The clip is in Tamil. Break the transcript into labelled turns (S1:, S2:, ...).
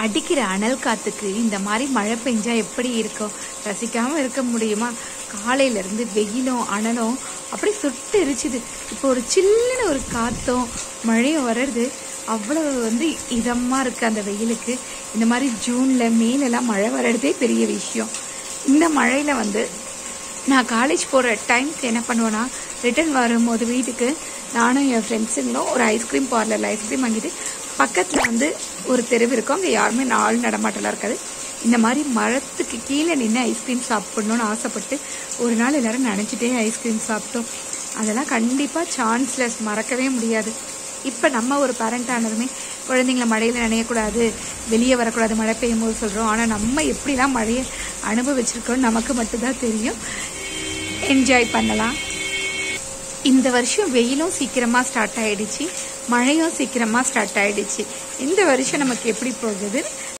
S1: அடிக்கிற அனல் காத்துக்கு இந்த மாதிரி மழை பெஞ்சா எப்படி இருக்கும்? ரசிக்காம இருக்க முடியுமா? காலையில இருந்து வெயிலும் அனலும் அப்படி சுட்டு எரிச்சுது. இப்போ ஒரு சில்லுன்னு ஒரு காத்தும் மழையும் வர்றது அவ்வளவு இதமா இருக்கு. அந்த வெயிலுக்கு இந்த மாதிரி ஜூன்ல மேலெல்லாம் மழை வர்றதே பெரிய விஷயம். இந்த மழையில நான் காலேஜ் போகிற டைம்க்கு என்ன பண்ணுவேன்னா, ரிட்டர்ன் வரும்போது வீட்டுக்கு நானும் என் ஃப்ரெண்ட்ஸுங்களும் ஒரு ஐஸ்கிரீம் பார்லரில் ஐஸ்கிரீம் வாங்கிட்டு பக்கத்தில் ஒரு தெருவு இருக்கும். அங்கே யாருமே நாள் நடமாட்டலாம் இருக்காது. இந்த மாதிரி மரத்துக்கு கீழே நின்று ஐஸ்கிரீம் சாப்பிடணும்னு ஆசைப்பட்டு ஒரு நாள் எல்லோரும் நினச்சிட்டே ஐஸ்கிரீம் சாப்பிட்டோம். அதெல்லாம் கண்டிப்பாக சான்ஸ்லெஸ், மறக்கவே முடியாது. இப்போ நம்ம ஒரு பேரண்ட் ஆனதுமே குழந்தைங்கள மழையில் நனையக்கூடாது, வெளியே வரக்கூடாது மழை பெய்யும் போது சொல்கிறோம். ஆனால் நம்ம எப்படிலாம் மழையை அனுபவிச்சிருக்கோம் நமக்கு மட்டும்தான் தெரியும். என்ஜாய் பண்ணலாம். இந்த வருஷம் வெயிலும் சீக்கிரமாக ஸ்டார்ட் ஆகிடுச்சு, மழையும் சீக்கிரமாக ஸ்டார்ட் ஆகிடுச்சு. இந்த வருஷம் நமக்கு எப்படி போகுது